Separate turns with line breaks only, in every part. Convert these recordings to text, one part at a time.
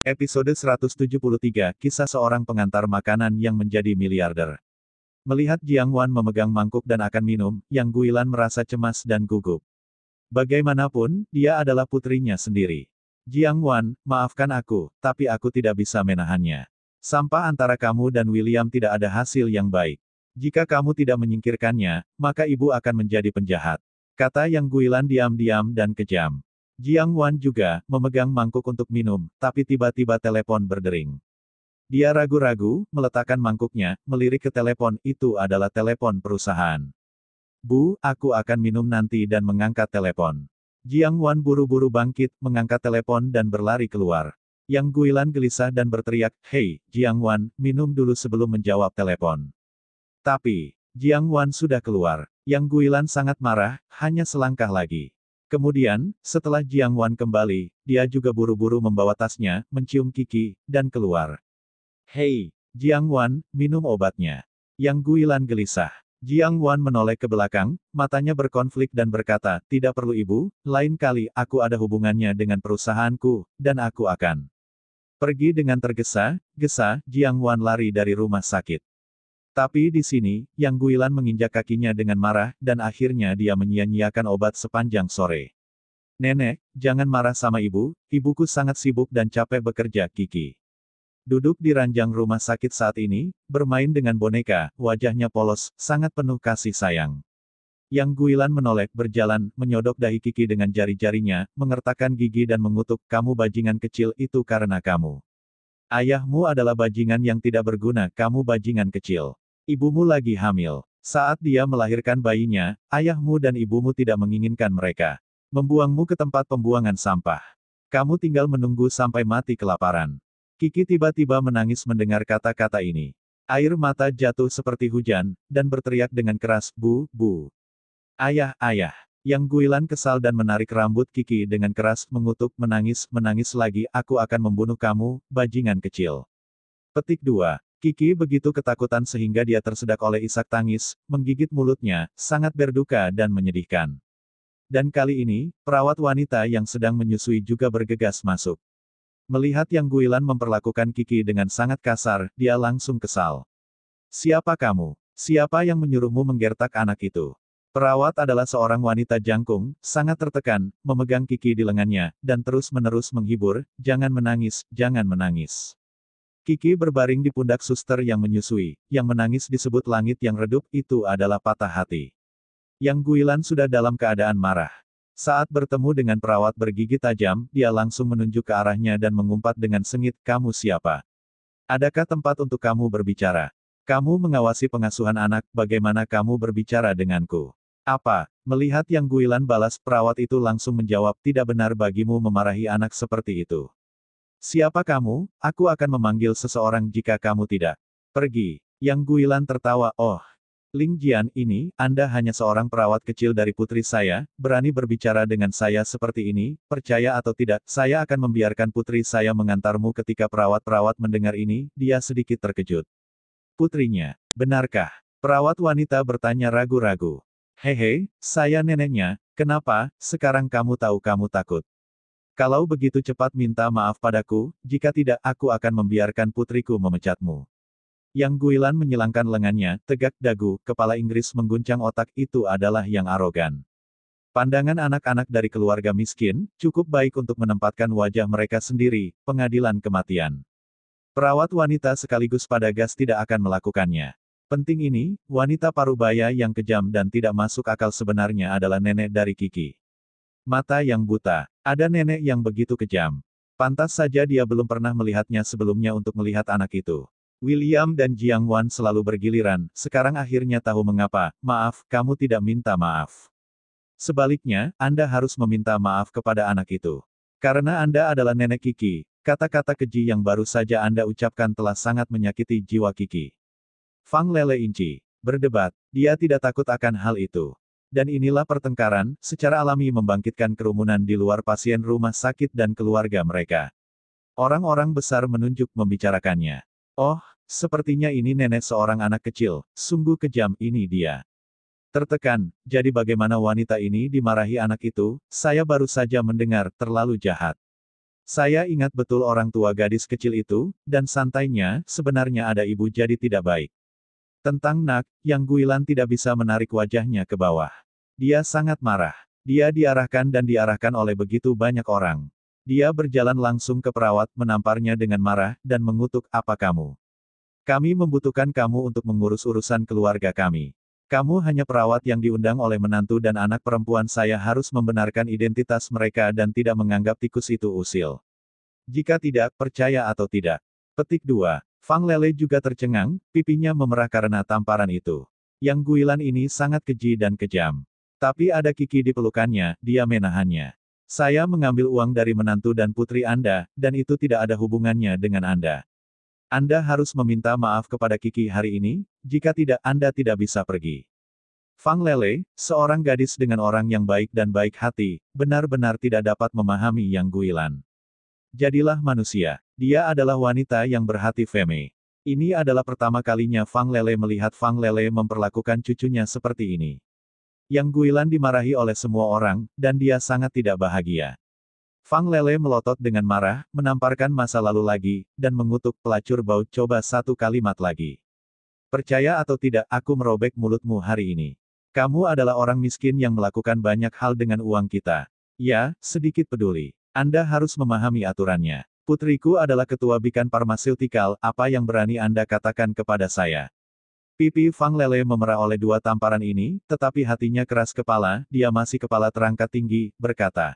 Episode 173, Kisah Seorang Pengantar Makanan yang Menjadi Miliarder. Melihat Jiang Wan memegang mangkuk dan akan minum, Yang Guilan merasa cemas dan gugup. Bagaimanapun, dia adalah putrinya sendiri. Jiang Wan, maafkan aku, tapi aku tidak bisa menahannya. Sampah antara kamu dan William tidak ada hasil yang baik. Jika kamu tidak menyingkirkannya, maka ibu akan menjadi penjahat. Kata Yang Guilan diam-diam dan kejam. Jiang Wan juga memegang mangkuk untuk minum, tapi tiba-tiba telepon berdering. Dia ragu-ragu, meletakkan mangkuknya, melirik ke telepon, itu adalah telepon perusahaan. Bu, aku akan minum nanti dan mengangkat telepon. Jiang Wan buru-buru bangkit, mengangkat telepon dan berlari keluar. Yang Guilan gelisah dan berteriak, "Hei, Jiang Wan, minum dulu sebelum menjawab telepon." Tapi, Jiang Wan sudah keluar. Yang Guilan sangat marah, hanya selangkah lagi. Kemudian, setelah Jiang Wan kembali, dia juga buru-buru membawa tasnya, mencium Kiki, dan keluar. "Hei, Jiang Wan, minum obatnya." Yang Guilan gelisah. Jiang Wan menoleh ke belakang, matanya berkonflik dan berkata, "Tidak perlu ibu, lain kali aku ada hubungannya dengan perusahaanku, dan aku akan pergi." Dengan tergesa-gesa, Jiang Wan lari dari rumah sakit. Tapi di sini, Yang Guilan menginjak kakinya dengan marah, dan akhirnya dia menyia-nyiakan obat sepanjang sore. "Nenek, jangan marah sama ibu, ibuku sangat sibuk dan capek bekerja." Kiki duduk di ranjang rumah sakit saat ini, bermain dengan boneka, wajahnya polos, sangat penuh kasih sayang. Yang Guilan menoleh, berjalan, menyodok dahi Kiki dengan jari-jarinya, mengertakkan gigi dan mengutuk, "Kamu bajingan kecil, itu karena kamu. Ayahmu adalah bajingan yang tidak berguna, kamu bajingan kecil. Ibumu lagi hamil. Saat dia melahirkan bayinya, ayahmu dan ibumu tidak menginginkan mereka membuangmu ke tempat pembuangan sampah. Kamu tinggal menunggu sampai mati kelaparan." Kiki tiba-tiba menangis mendengar kata-kata ini. Air mata jatuh seperti hujan, dan berteriak dengan keras, "Bu, bu. Ayah, ayah." Yang Guilan kesal dan menarik rambut Kiki dengan keras, mengutuk, menangis lagi, "Aku akan membunuh kamu, bajingan kecil." Petik 2. Kiki begitu ketakutan sehingga dia tersedak oleh isak tangis, menggigit mulutnya, sangat berduka dan menyedihkan. Dan kali ini, perawat wanita yang sedang menyusui juga bergegas masuk. Melihat Yang Guilan memperlakukan Kiki dengan sangat kasar, dia langsung kesal. "Siapa kamu? Siapa yang menyuruhmu menggertak anak itu?" Perawat adalah seorang wanita jangkung, sangat tertekan, memegang Kiki di lengannya, dan terus-menerus menghibur, "Jangan menangis, jangan menangis." Kiki berbaring di pundak suster yang menyusui, yang menangis disebut langit yang redup, itu adalah patah hati. Yang Guilan sudah dalam keadaan marah. Saat bertemu dengan perawat bergigi tajam, dia langsung menunjuk ke arahnya dan mengumpat dengan sengit, "Kamu siapa? Adakah tempat untuk kamu berbicara? Kamu mengawasi pengasuhan anak, bagaimana kamu berbicara denganku?" "Apa?" Melihat Yang Guilan balas, perawat itu langsung menjawab, "Tidak benar bagimu memarahi anak seperti itu. Siapa kamu? Aku akan memanggil seseorang jika kamu tidak pergi." Yang Guilan tertawa, "Oh, Ling Jian ini, Anda hanya seorang perawat kecil dari putri saya, berani berbicara dengan saya seperti ini, percaya atau tidak, saya akan membiarkan putri saya mengantarmu." Ketika perawat-perawat mendengar ini, dia sedikit terkejut. "Putrinya, benarkah?" Perawat wanita bertanya ragu-ragu. "Hehe, saya neneknya, kenapa, sekarang kamu tahu kamu takut? Kalau begitu cepat minta maaf padaku, jika tidak aku akan membiarkan putriku memecatmu." Yang Guilan menyilangkan lengannya, tegak dagu, kepala Inggris mengguncang otak, itu adalah yang arogan. Pandangan anak-anak dari keluarga miskin, cukup baik untuk menempatkan wajah mereka sendiri, pengadilan kematian. Perawat wanita sekaligus pada gas tidak akan melakukannya. Penting ini, wanita parubaya yang kejam dan tidak masuk akal sebenarnya adalah nenek dari Kiki. Mata yang buta. Ada nenek yang begitu kejam. Pantas saja dia belum pernah melihatnya sebelumnya untuk melihat anak itu. William dan Jiang Wan selalu bergiliran, sekarang akhirnya tahu mengapa, "Maaf, kamu tidak minta maaf. Sebaliknya, Anda harus meminta maaf kepada anak itu. Karena Anda adalah nenek Kiki." Kata-kata keji yang baru saja Anda ucapkan telah sangat menyakiti jiwa Kiki. Fang Lele Inci berdebat, dia tidak takut akan hal itu. Dan inilah pertengkaran, secara alami membangkitkan kerumunan di luar pasien rumah sakit dan keluarga mereka. Orang-orang besar menunjuk membicarakannya. "Oh, sepertinya ini nenek seorang anak kecil, sungguh kejam." Ini dia. Tertekan, jadi bagaimana wanita ini dimarahi anak itu, saya baru saja mendengar, terlalu jahat. Saya ingat betul orang tua gadis kecil itu, dan santainya, sebenarnya ada ibu jadi tidak baik. Tentang Nak, Yang Guilan tidak bisa menarik wajahnya ke bawah. Dia sangat marah. Dia diarahkan dan diarahkan oleh begitu banyak orang. Dia berjalan langsung ke perawat, menamparnya dengan marah, dan mengutuk, apa kamu? Kami membutuhkan kamu untuk mengurus urusan keluarga kami. Kamu hanya perawat yang diundang oleh menantu dan anak perempuan saya harus membenarkan identitas mereka dan tidak menganggap tikus itu usil. Jika tidak, percaya atau tidak. Petik 2. Fang Lele juga tercengang, pipinya memerah karena tamparan itu. Yang Guilan ini sangat keji dan kejam. Tapi ada Kiki di pelukannya, dia menahannya. Saya mengambil uang dari menantu dan putri Anda, dan itu tidak ada hubungannya dengan Anda. Anda harus meminta maaf kepada Kiki hari ini, jika tidak Anda tidak bisa pergi. Fang Lele, seorang gadis dengan orang yang baik dan baik hati, benar-benar tidak dapat memahami Yang Guilan. Jadilah manusia. Dia adalah wanita yang berhati feme. Ini adalah pertama kalinya Fang Lele melihat Fang Lele memperlakukan cucunya seperti ini. Yang Guilan dimarahi oleh semua orang, dan dia sangat tidak bahagia. Fang Lele melotot dengan marah, menamparkan masa lalu lagi, dan mengutuk pelacur bau. Coba satu kalimat lagi. Percaya atau tidak, aku merobek mulutmu hari ini. Kamu adalah orang miskin yang melakukan banyak hal dengan uang kita. Ya, sedikit peduli. Anda harus memahami aturannya. Putriku adalah ketua Bikan Pharmaceutical, apa yang berani Anda katakan kepada saya? Pipi Fang Lele memerah oleh dua tamparan ini, tetapi hatinya keras kepala, dia masih kepala terangkat tinggi, berkata.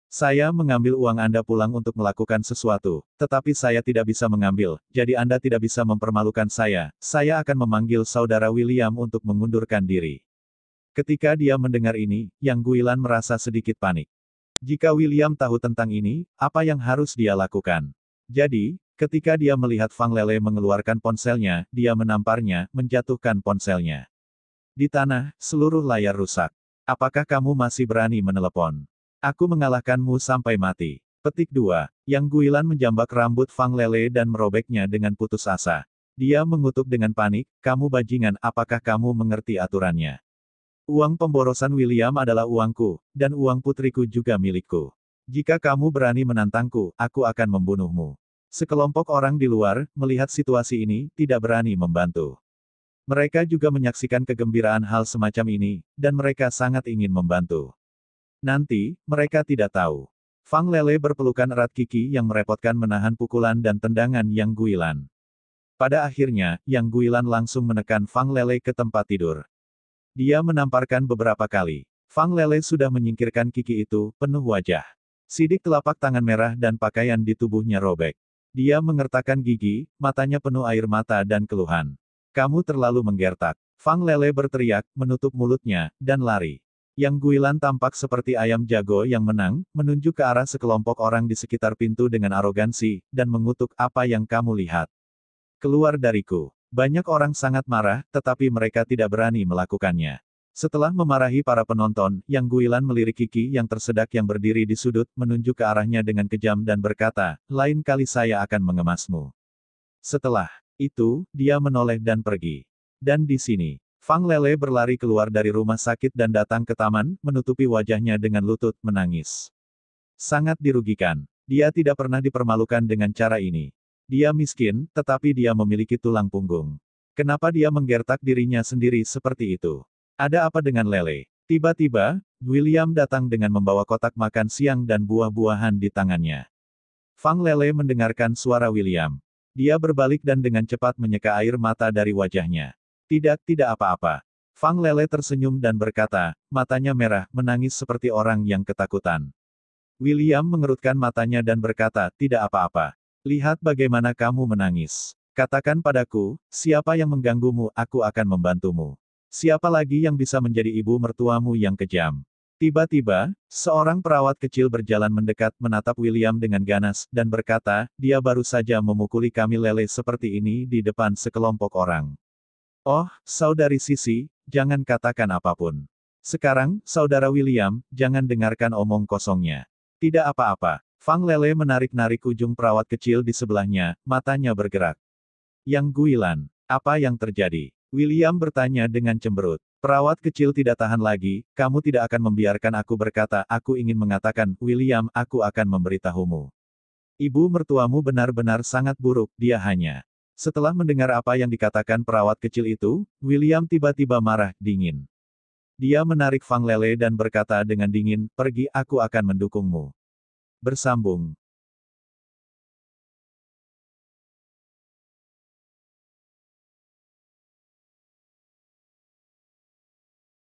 Saya mengambil uang Anda pulang untuk melakukan sesuatu, tetapi saya tidak bisa mengambil, jadi Anda tidak bisa mempermalukan saya akan memanggil saudara William untuk mengundurkan diri. Ketika dia mendengar ini, Yang Guilan merasa sedikit panik. Jika William tahu tentang ini, apa yang harus dia lakukan? Jadi, ketika dia melihat Fang Lele mengeluarkan ponselnya, dia menamparnya, menjatuhkan ponselnya. Di tanah, seluruh layar rusak. Apakah kamu masih berani menelepon? Aku mengalahkanmu sampai mati. Petik 2. Yang Guilan menjambak rambut Fang Lele dan merobeknya dengan putus asa. Dia mengutuk dengan panik, kamu bajingan, apakah kamu mengerti aturannya? Uang pemborosan William adalah uangku, dan uang putriku juga milikku. Jika kamu berani menantangku, aku akan membunuhmu. Sekelompok orang di luar, melihat situasi ini, tidak berani membantu. Mereka juga menyaksikan kegembiraan hal semacam ini, dan mereka sangat ingin membantu. Nanti, mereka tidak tahu. Fang Lele berpelukan erat Kiki yang merepotkan menahan pukulan dan tendangan Yang Guilan. Pada akhirnya, Yang Guilan langsung menekan Fang Lele ke tempat tidur. Dia menamparkan beberapa kali. Fang Lele sudah menyingkirkan Kiki itu, penuh wajah. Sidik telapak tangan merah dan pakaian di tubuhnya robek. Dia mengertakkan gigi, matanya penuh air mata dan keluhan. Kamu terlalu menggertak. Fang Lele berteriak, menutup mulutnya, dan lari. Yang Guilan tampak seperti ayam jago yang menang, menunjuk ke arah sekelompok orang di sekitar pintu dengan arogansi, dan mengutuk apa yang kamu lihat. Keluar dariku. Banyak orang sangat marah, tetapi mereka tidak berani melakukannya. Setelah memarahi para penonton, Yang Guilan melirik Kiki yang tersedak yang berdiri di sudut, menunjuk ke arahnya dengan kejam dan berkata, lain kali saya akan mengemasmu. Setelah itu, dia menoleh dan pergi. Dan di sini, Fang Lele berlari keluar dari rumah sakit dan datang ke taman, menutupi wajahnya dengan lutut, menangis. Sangat dirugikan. Dia tidak pernah dipermalukan dengan cara ini. Dia miskin, tetapi dia memiliki tulang punggung. Kenapa dia menggertak dirinya sendiri seperti itu? Ada apa dengan Lele? Tiba-tiba, William datang dengan membawa kotak makan siang dan buah-buahan di tangannya. Fang Lele mendengarkan suara William. Dia berbalik dan dengan cepat menyeka air mata dari wajahnya. Tidak apa-apa. Fang Lele tersenyum dan berkata, matanya merah, menangis seperti orang yang ketakutan. William mengerutkan matanya dan berkata, tidak apa-apa. Lihat bagaimana kamu menangis. Katakan padaku, siapa yang mengganggumu, aku akan membantumu. Siapa lagi yang bisa menjadi ibu mertuamu yang kejam? Tiba-tiba, seorang perawat kecil berjalan mendekat, menatap William dengan ganas, dan berkata, dia baru saja memukuli kami Lele seperti ini di depan sekelompok orang. Oh, saudari Sisi, jangan katakan apapun. Sekarang, saudara William, jangan dengarkan omong kosongnya. Tidak apa-apa. Fang Lele menarik-narik ujung perawat kecil di sebelahnya, matanya bergerak. Yang Guilan, apa yang terjadi? William bertanya dengan cemberut. Perawat kecil tidak tahan lagi, kamu tidak akan membiarkan aku berkata, aku ingin mengatakan, William, aku akan memberitahumu. Ibu mertuamu benar-benar sangat buruk, dia hanya. Setelah mendengar apa yang dikatakan perawat kecil itu, William tiba-tiba marah, dingin. Dia menarik Fang Lele dan berkata dengan dingin, pergi, aku akan mendukungmu. Bersambung.